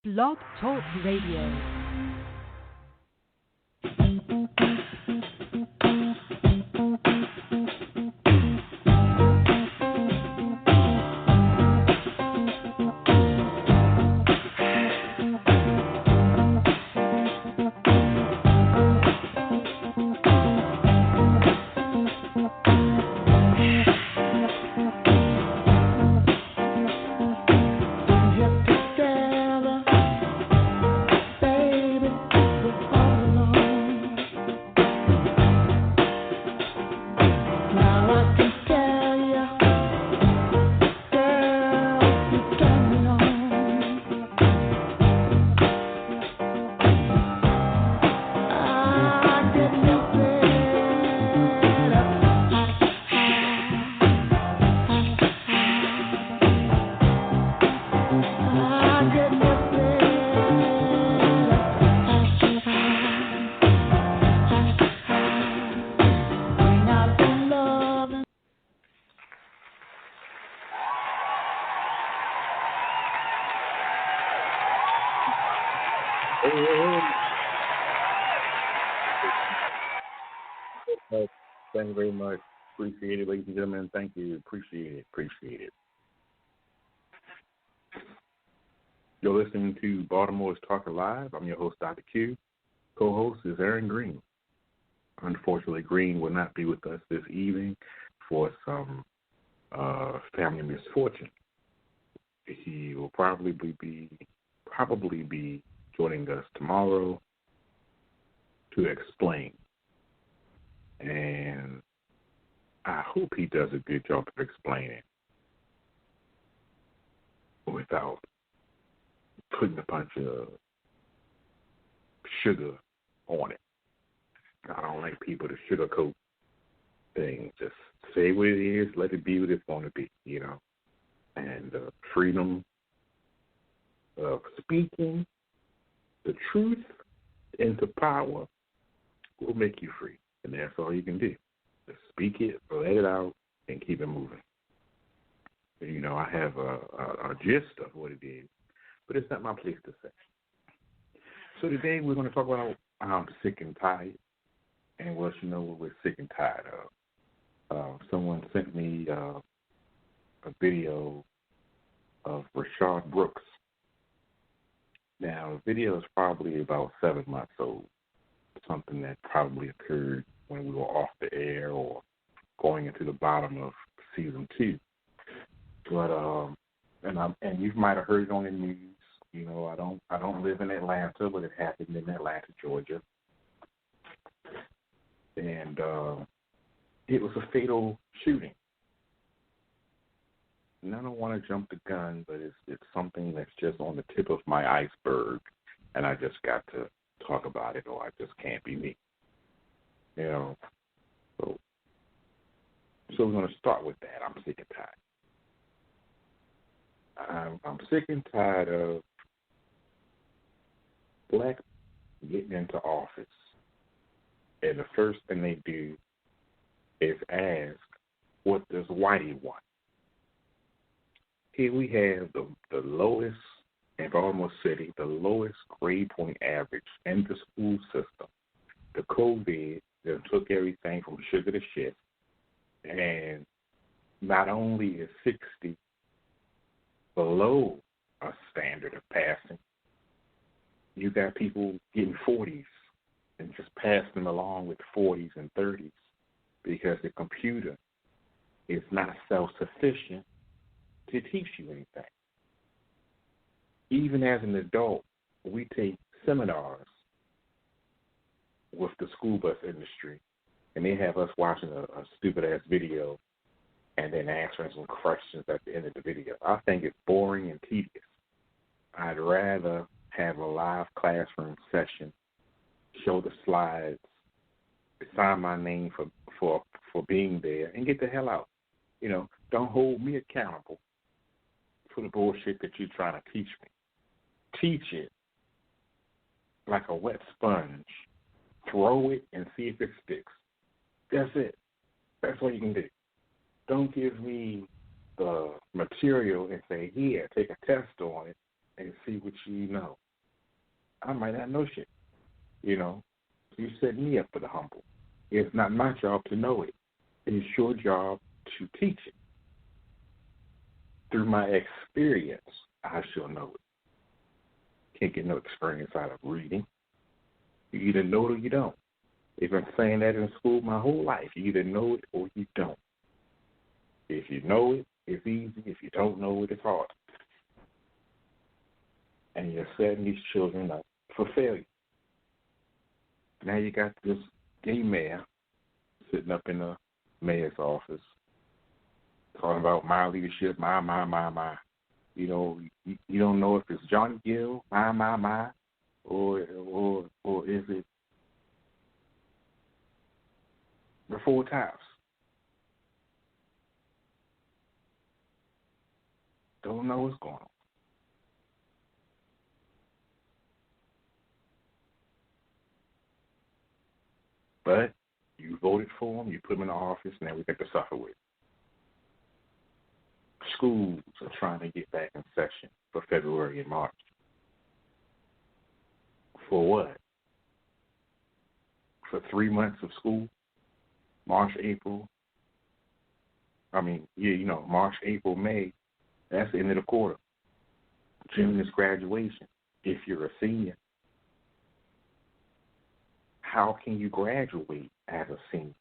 Blog Talk Radio. Thank you very much. Appreciate it, ladies and gentlemen. Thank you. Appreciate it. You're listening to Baltimore's Talker Live. I'm your host, Dr. Q. Co-host is Aaron Green. Unfortunately, Green will not be with us this evening for some family misfortune. He will probably be joining us tomorrow to explain. And I hope he does a good job of explaining without putting a bunch of sugar on it. I don't like people to sugarcoat things. Just say what it is, let it be what it's going to be, And freedom of speaking the truth into power will make you free. And that's all you can do. Just speak it, let it out, and keep it moving. I have a gist of what it is, but it's not my place to say. So today we're going to talk about I'm sick and tired. And what we're sick and tired of. Someone sent me a video of Rashad Brooks. Now, the video is probably about 7 months old. Something that probably occurred when we were off the air or going into the bottom of season 2. But and you might have heard it on the news. I don't live in Atlanta, but it happened in Atlanta, Georgia, and it was a fatal shooting. And I don't want to jump the gun, but it's something that's just on the tip of my iceberg, and I just got to talk about it, or I just can't be me. So we're going to start with that. I'm sick and tired. I'm sick and tired of blacks getting into office, and the first thing they do is ask, what does Whitey want? Here we have the lowest in Baltimore City, the lowest grade point average in the school system. The COVID that took everything from sugar to shit. And not only is 60 below a standard of passing, you got people getting 40s and just passing them along with 40s and 30s because the computer is not self-sufficient to teach you anything. Even as an adult, we take seminars with the school bus industry, and they have us watching a stupid-ass video and then answering some questions at the end of the video. I think it's boring and tedious. I'd rather have a live classroom session, show the slides, sign my name for being there, and get the hell out. Don't hold me accountable for the bullshit that you're trying to teach me. Teach it like a wet sponge. Throw it and see if it sticks. That's it. That's all you can do. Don't give me the material and say, here, take a test on it, and see what you know. I might not know shit, you know. You set me up for the humble. It's not my job to know it. It's your job to teach it. Through my experience, I shall know it. Can't get no experience out of reading. You either know it or you don't. If I'm saying that in school my whole life, you either know it or you don't. If you know it, it's easy. If you don't know it, it's hard. And you're setting these children up for failure. Now you got this gay mayor sitting up in the mayor's office talking about my leadership, my. You know, you don't know if it's Johnny Gill, my, or is it the Four Tops? Don't know what's going on. But you voted for him, you put him in the office, now we got to suffer with it. Schools are trying to get back in session for February and March. For what? For 3 months of school? March, April, May, that's the end of the quarter. June is graduation. If you're a senior, how can you graduate as a senior?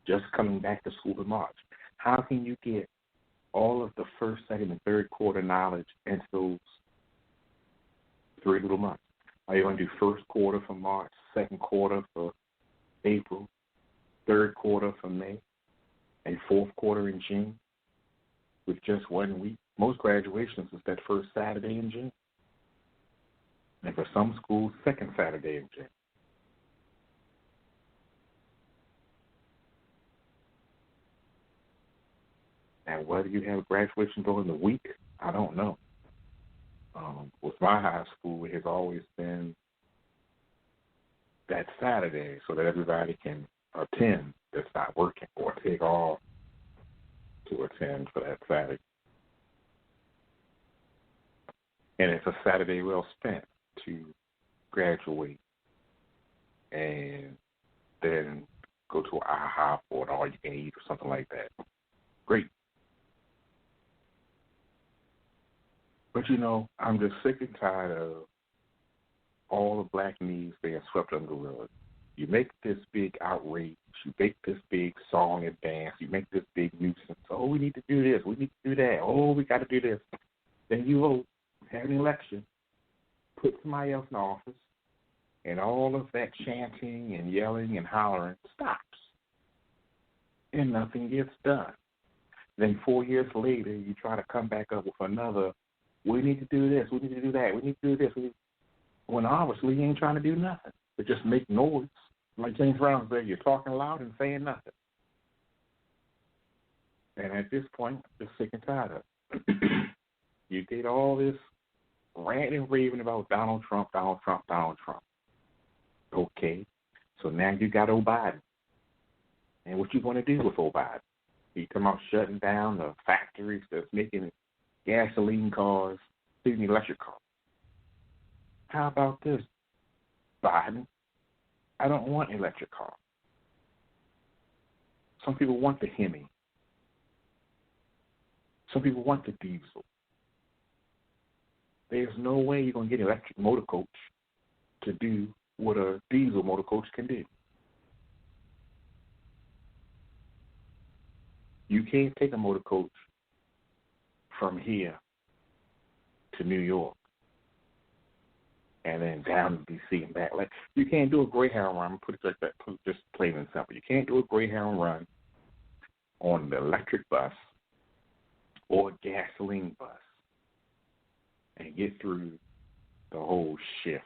Just coming back to school in March. How can you get all of the first, second, and third quarter knowledge into those 3 little months? Are you going to do first quarter for March, second quarter for April, third quarter for May, and fourth quarter in June with just 1 week? Most graduations is that first Saturday in June. And for some schools, second Saturday in June. And whether you have graduation during the week, I don't know. With my high school, it has always been that Saturday so that everybody can attend that's not working or take off to attend for that Saturday. And it's a Saturday well spent to graduate and then go to IHOP or an all-you-can-eat or something like that. Great. But, you know, I'm just sick and tired of all the black needs being swept under the rug. You make this big outrage. You make this big song and dance. You make this big nuisance. Oh, we need to do this. We need to do that. Oh, we got to do this. Then you vote, have an election, put somebody else in office, and all of that chanting and yelling and hollering stops. And nothing gets done. Then 4 years later, you try to come back up with another, we need to do this, we need to do that, we need to do this. When obviously you ain't trying to do nothing, but just make noise. Like James Brown said, you're talking loud and saying nothing. And at this point, I'm just sick and tired of it. You did all this ranting and raving about Donald Trump. Okay, so now you got Biden. And what you want to do with Biden? You come out shutting down the factories that's making gasoline cars, even electric cars. How about this, Biden? I don't want electric cars. Some people want the Hemi. Some people want the diesel. There's no way you're going to get an electric motor coach to do what a diesel motor coach can do. You can't take a motor coach from here to New York and then down to D.C. and back. Like, you can't do a Greyhound run. I'm put it like that, just plain and simple. You can't do a Greyhound run on the electric bus or a gasoline bus and get through the whole shift.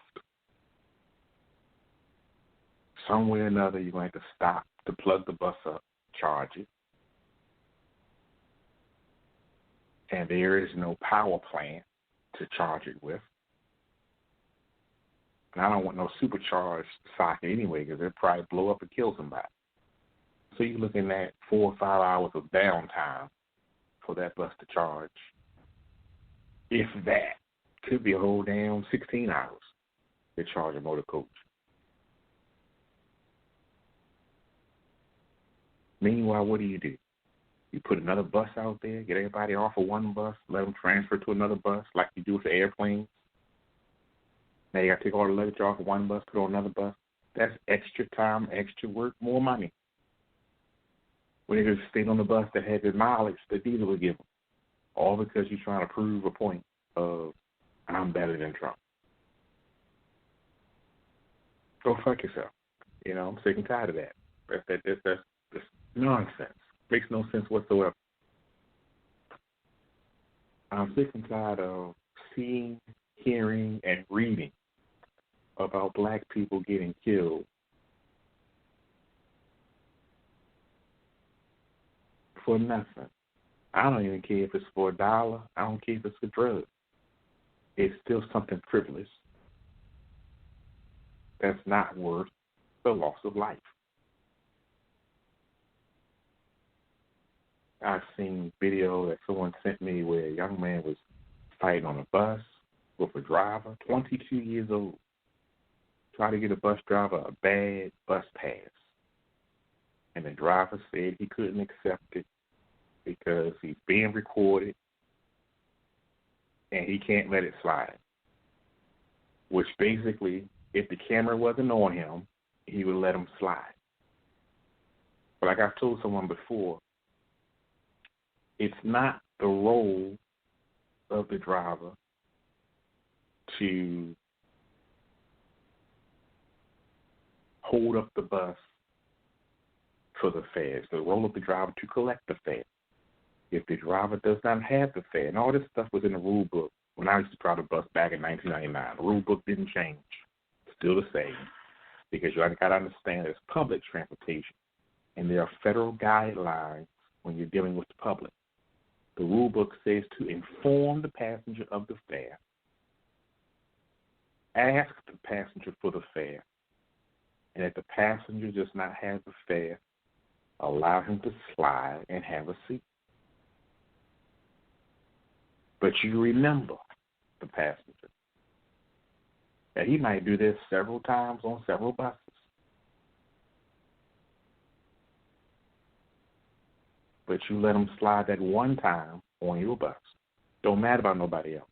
Somewhere or another, you're going to have to stop to plug the bus up, charge it. And there is no power plant to charge it with. And I don't want no supercharged socket anyway, because it'll probably blow up and kill somebody. So you're looking at 4 or 5 hours of downtime for that bus to charge, if that. Could be a whole damn 16 hours to charge a motor coach. Meanwhile, what do? You put another bus out there, get everybody off of one bus, let them transfer to another bus like you do with the airplanes. Now you got to take all the luggage off of one bus, put on another bus. That's extra time, extra work, more money. When they just stayed on the bus that had the mileage the dealer would give them, all because you're trying to prove a point of I'm better than Trump. Go fuck yourself. I'm sick and tired of that. That's nonsense. Makes no sense whatsoever. I'm sick and tired of seeing, hearing, and reading about black people getting killed for nothing. I don't even care if it's for $1. I don't care if it's for drugs. It's still something frivolous that's not worth the loss of life. I've seen video that someone sent me where a young man was fighting on a bus with a driver, 22 years old, trying to get a bus driver a bad bus pass. And the driver said he couldn't accept it because he's being recorded and he can't let it slide. Which basically, if the camera wasn't on him, he would let him slide. But like I've told someone before, it's not the role of the driver to hold up the bus for the fare. It's the role of the driver to collect the fare. If the driver does not have the fare, and all this stuff was in the rule book when I used to drive the bus back in 1999. The rule book didn't change. It's still the same because you got to understand it's public transportation, and there are federal guidelines when you're dealing with the public. The rule book says to inform the passenger of the fare, ask the passenger for the fare, and if the passenger does not have the fare, allow him to slide and have a seat. But you remember the passenger that he might do this several times on several buses. But you let him slide that one time on your bus. Don't matter about nobody else.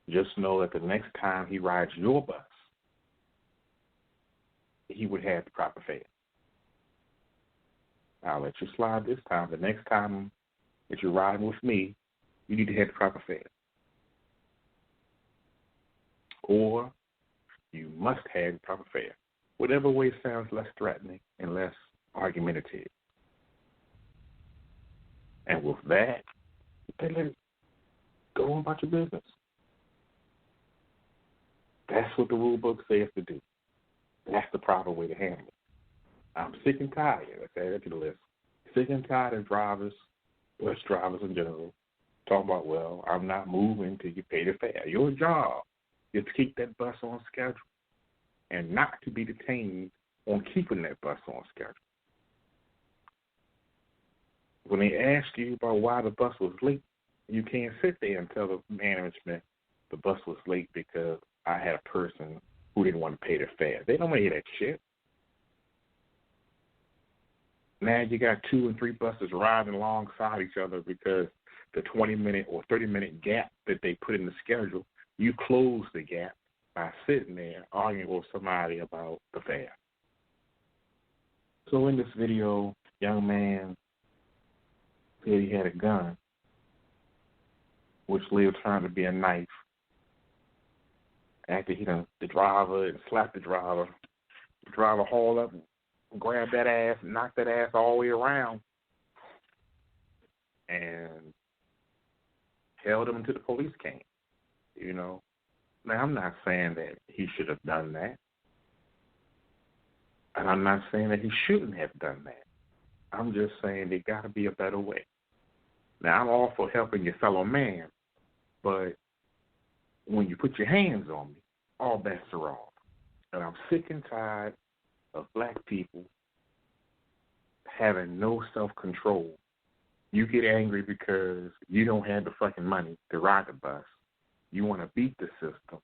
Just know that the next time he rides your bus, he would have the proper fare. I'll let you slide this time. The next time that you're riding with me, you need to have the proper fare. Or you must have the proper fare. Whatever way sounds less threatening and less argumentative. And with that, they let it go on about your business. That's what the rule book says to do. That's the proper way to handle it. I'm sick and tired. Let's add that to the list. Sick and tired of drivers, bus drivers in general, talking about, well, I'm not moving till you pay the fare. Your job is to keep that bus on schedule and not to be detained on keeping that bus on schedule. When they ask you about why the bus was late, you can't sit there and tell the management the bus was late because I had a person who didn't want to pay their fare. They don't want to hear that shit. Now you got 2 and 3 buses riding alongside each other because the 20-minute or 30-minute gap that they put in the schedule, you close the gap by sitting there arguing with somebody about the fare. So in this video, young man said he had a gun, which later turned to be a knife. After the driver slapped the driver hauled up, grabbed that ass, knocked that ass all the way around, and held him until the police came. Now I'm not saying that he should have done that, and I'm not saying that he shouldn't have done that. I'm just saying there got to be a better way. Now, I'm all for helping your fellow man, but when you put your hands on me, all bets are off. And I'm sick and tired of black people having no self-control. You get angry because you don't have the fucking money to ride the bus. You want to beat the system,